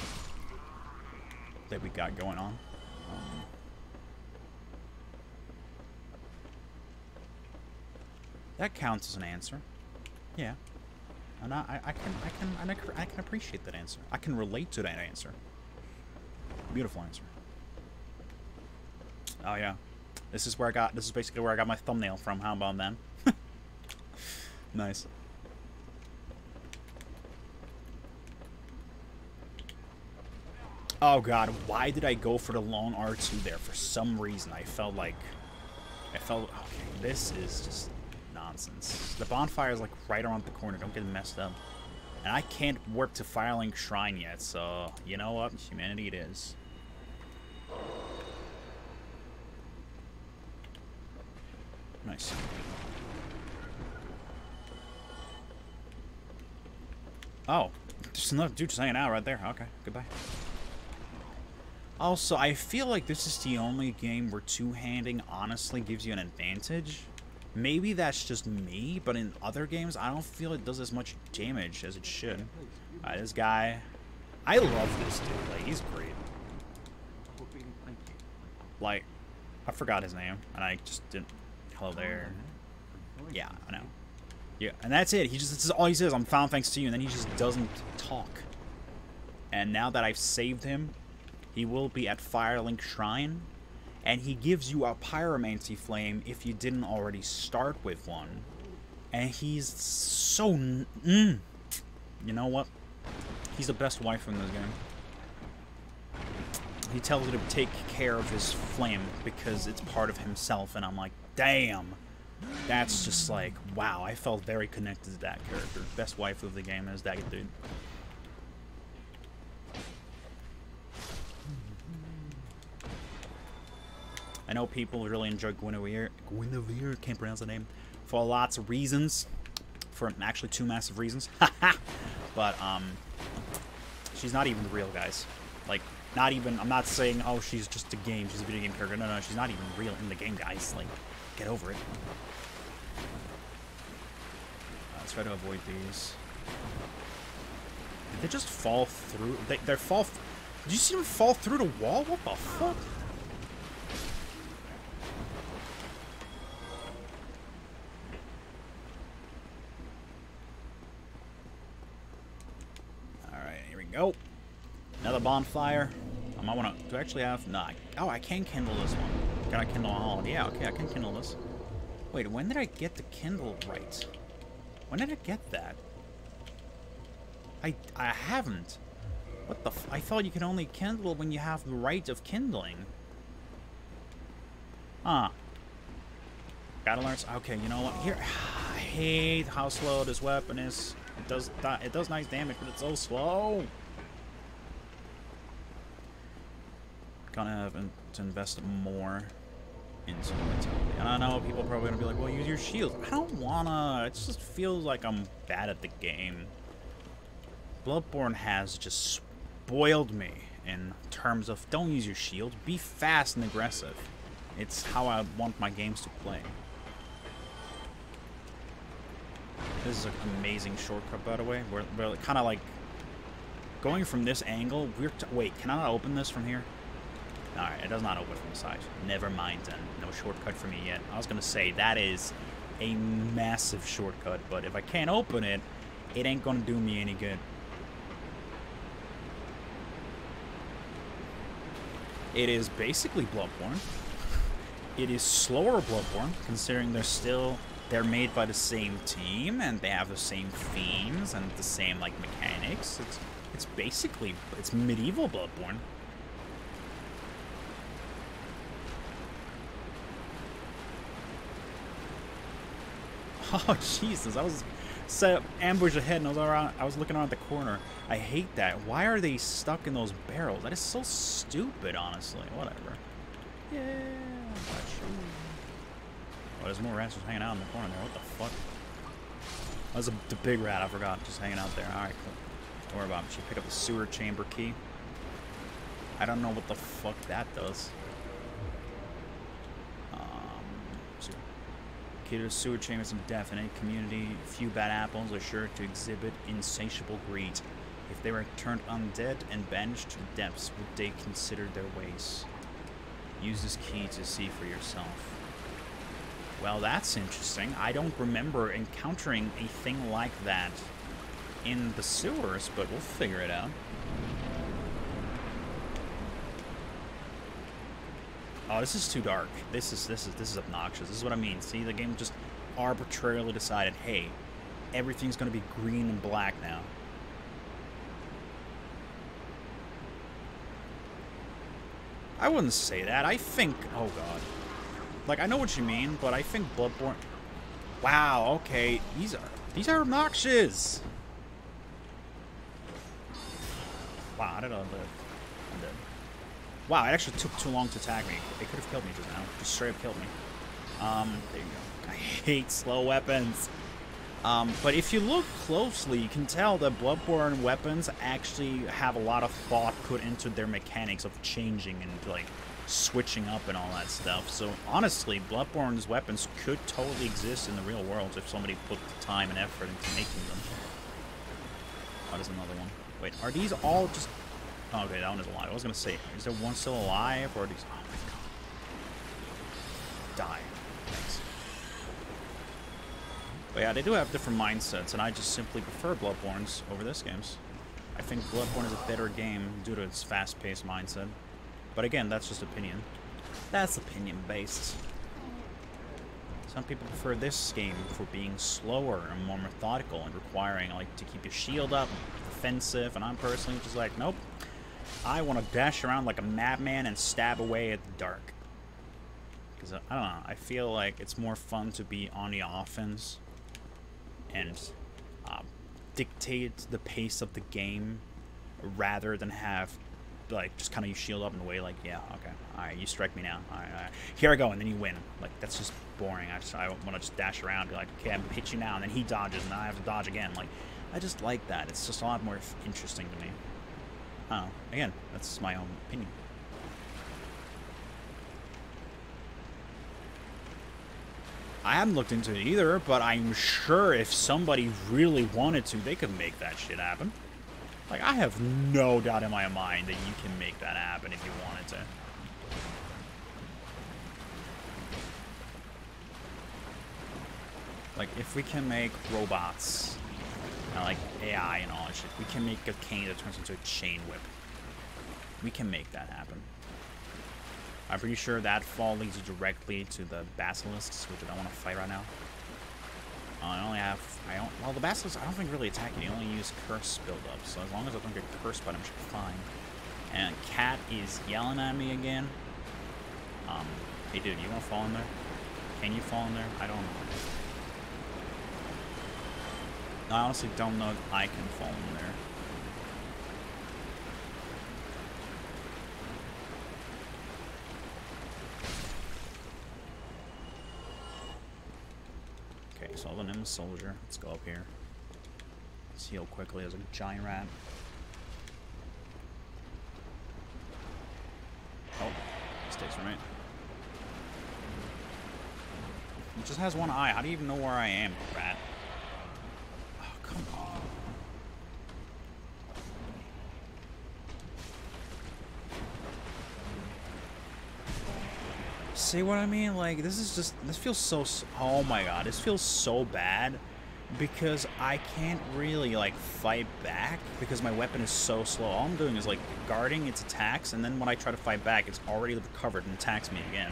that we got going on. That counts as an answer. Yeah. And I can appreciate that answer. I can relate to that answer. Beautiful answer. Oh yeah. This is basically where I got my thumbnail from. How about then? Nice. Oh god, why did I go for the long R2 there? For some reason, I felt, okay, this is just nonsense. The bonfire is like right around the corner, don't get messed up. And I can't warp to Firelink Shrine yet, so you know what? Humanity it is. Nice. Oh, there's another dude just hanging out right there. Okay, goodbye. Also, I feel like this is the only game where two-handing honestly gives you an advantage. Maybe that's just me, but in other games, I don't feel it does as much damage as it should. Alright, this guy. I love this dude. Like, he's great. Like, I forgot his name, and I just didn't... Hello there. Yeah, I know. Yeah, and that's it. This is all he says. I'm found thanks to you, and then he just doesn't talk. And now that I've saved him, he will be at Firelink Shrine, and he gives you a pyromancy flame if you didn't already start with one. And he's so... You know what? He's the best wife in this game. He tells you to take care of his flame because it's part of himself, and I'm like, damn. That's just like, wow, I felt very connected to that character. Best wife of the game is that dude. I know people really enjoy Guinevere, can't pronounce the name, for lots of reasons. For actually 2 massive reasons. But, she's not even real, guys. Like, not even, I'm not saying, oh, she's just a game, she's a video game character. No, no, she's not even real in the game, guys. Like, get over it. Let's try to avoid these. Did they just fall through? They're fall... Did you see them fall through the wall? What the fuck? Go. Another bonfire. I might want to... Do I actually have... No. Oh, I can kindle this one. Can I kindle all? Yeah, okay, I can kindle this. Wait, when did I get the kindle right? When did I get that? I haven't. What the f... I thought you could only kindle when you have the right of kindling. Huh. Gotta learn... Okay, you know what? Here... I hate how slow this weapon is. It does nice damage, but it's so slow. Gonna have to invest more into vitality. And I know people are probably gonna be like, well, use your shield. I don't wanna. It just feels like I'm bad at the game. Bloodborne has just spoiled me in terms of don't use your shield. Be fast and aggressive. It's how I want my games to play. This is an amazing shortcut, by the way. We're kind of like going from this angle. Wait, can I not open this from here? Alright, it does not open from the side. Never mind then. No shortcut for me yet. I was going to say, that is a massive shortcut, but if I can't open it, it ain't going to do me any good. It is basically Bloodborne. it is slower Bloodborne, considering they're made by the same team and they have the same themes and the same like mechanics. It's basically medieval Bloodborne. Oh Jesus! I was set up ambush ahead and I was looking around the corner. I hate that. Why are they stuck in those barrels? That is so stupid, honestly. Whatever. Yeah. Oh, there's more rats just hanging out in the corner there. What the fuck? That was the big rat, I forgot, just hanging out there. Alright, cool. Don't worry about it. She picked up the sewer chamber key. I don't know what the fuck that does. Key to the sewer chambers in death in any community. Few bad apples are sure to exhibit insatiable greed. If they were turned undead and banished to the depths, would they consider their ways? Use this key to see for yourself. Well, that's interesting. I don't remember encountering a thing like that in the sewers, but we'll figure it out. Oh, this is too dark. This is obnoxious. This is what I mean. See, the game just arbitrarily decided, hey, everything's gonna be green and black now. I wouldn't say that. I think, oh god. Like, I know what you mean, but I think Bloodborne... Wow, okay. These are obnoxious. Wow, I don't know. I'm dead. Wow, it actually took too long to attack me. They could have killed me just now. Just straight up killed me. There you go. I hate slow weapons. But if you look closely, you can tell that Bloodborne weapons actually have a lot of thought put into their mechanics of changing and, like, switching up and all that stuff. So, honestly, Bloodborne's weapons could totally exist in the real world if somebody put the time and effort into making them. Oh, there's another one. Wait, are these all just... Oh, okay, that one is alive. I was gonna say, is there one still alive, or are these... Oh my god. Die. Thanks. But yeah, they do have different mindsets, and I just simply prefer Bloodborne's over this game's. I think Bloodborne is a better game due to its fast-paced mindset. But again, that's just opinion. That's opinion-based. Some people prefer this game for being slower and more methodical and requiring, like, to keep your shield up, defensive, and I'm personally just like, nope. I want to dash around like a madman and stab away at the dark. Because, I don't know, I feel like it's more fun to be on the offense and dictate the pace of the game rather than have, like, just kind of you shield up in a way like, yeah, okay, alright, you strike me now, alright, here I go, and then you win. Like, that's just boring. I want to just dash around and be like, okay, I'm gonna hit you now, and then he dodges, and then I have to dodge again. Like, I just like that. It's just a lot more interesting to me. I don't know. Again, that's my own opinion. I haven't looked into it either, but I'm sure if somebody really wanted to, they could make that shit happen. Like, I have no doubt in my mind that you can make that happen if you wanted to. Like, if we can make robots, like AI and all that shit, we can make a cane that turns into a chain whip. We can make that happen. I'm pretty sure that fall leads you directly to the basilisks, which I don't want to fight right now. Well, the basilisks, I don't think really attack you. You only use curse buildup, so as long as I don't get cursed by them, I should be fine. And Cat is yelling at me again. Hey dude, you want to fall in there? Can you fall in there? I don't know. I honestly don't know if I can fall in there. Okay, so the Nim Soldier. Let's go up here. Let's heal quickly as a giant rat. Oh, mistakes from it. It just has one eye. How do you even know where I am, rat? Come on. See what I mean? Like, this feels so, oh my god, this feels so bad because I can't really, like, fight back because my weapon is so slow. All I'm doing is, like, guarding its attacks, and then when I try to fight back, it's already recovered and attacks me again.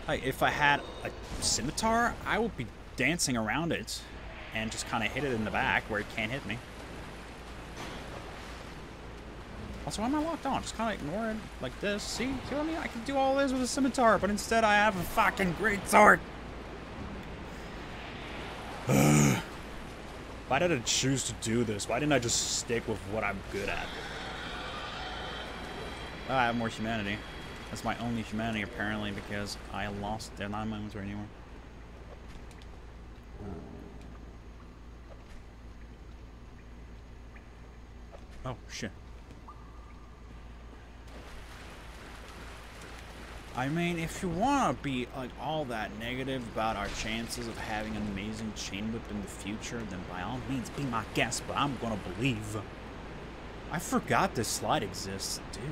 Like, if I had a scimitar, I would be dancing around it and just kind of hit it in the back where it can't hit me. Also, why am I locked on? Just kind of ignore it like this. See what I mean? I can do all this with a scimitar, but instead I have a fucking greatsword. Why did I choose to do this? Why didn't I just stick with what I'm good at? Oh, I have more humanity. That's my only humanity, apparently, because I lost... They're not in my inventory anymore. Oh, shit. I mean, if you want to be like all that negative about our chances of having an amazing chain whip in the future, then by all means be my guest, but I'm gonna believe. I forgot this slide exists, dude.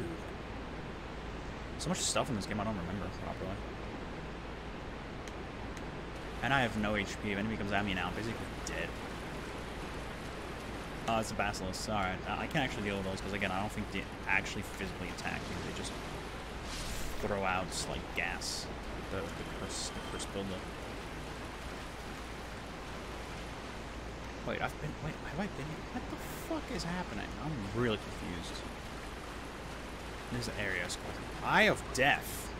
So much stuff in this game I don't remember properly. And I have no HP. If enemy comes at me now, I'm basically dead. Oh, it's a basilisk. Alright, I can't actually deal with those because, again, I don't think they actually physically attack me. They just throw out like gas. The curse buildup. Wait, have I been here? What the fuck is happening? I'm really confused. This area is called Eye of Death.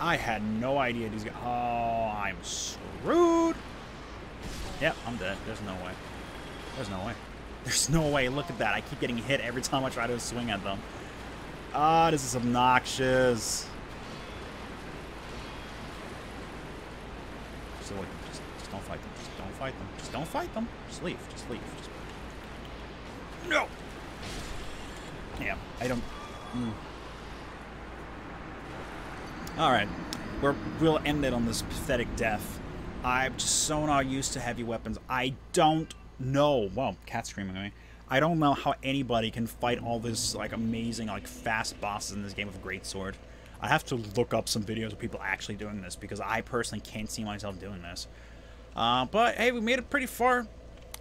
I had no idea these guys. Oh, I'm screwed. Yep, I'm dead. There's no way. There's no way. There's no way. Look at that. I keep getting hit every time I try to swing at them. Ah, this is obnoxious. Just don't fight them. Just don't fight them. Just don't fight them. Just leave. Just leave. Just... No! Yeah, I don't... Alright. We'll end it on this pathetic death. I'm just so not used to heavy weapons. I don't know. Well, cat's screaming at me. I don't know how anybody can fight all this, like, amazing, like, fast bosses in this game with a greatsword. I have to look up some videos of people actually doing this, because I personally can't see myself doing this. But, hey, we made it pretty far.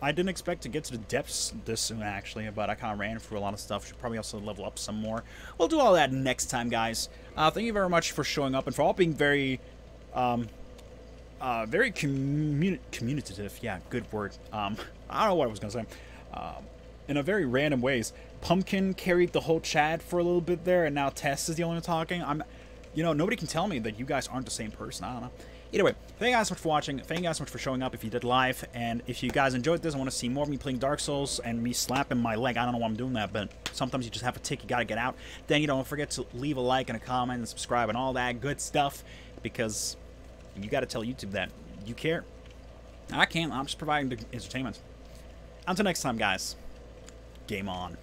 I didn't expect to get to the depths this soon, actually, but I kind of ran through a lot of stuff. Should probably also level up some more. We'll do all that next time, guys. Thank you very much for showing up, and for all being very, very communicative. Yeah, good word. I don't know what I was going to say. In a very random ways. Pumpkin carried the whole chat for a little bit there, and now Tess is the only one talking. You know, nobody can tell me that you guys aren't the same person. I don't know. Either way, thank you guys so much for watching. Thank you guys so much for showing up if you did live. And if you guys enjoyed this and want to see more of me playing Dark Souls and me slapping my leg, I don't know why I'm doing that, but sometimes you just have a tick, you gotta get out. Then you don't forget to leave a like and a comment and subscribe and all that good stuff, because you gotta tell YouTube that you care. I can't. I'm just providing the entertainment. Until next time, guys. Game on.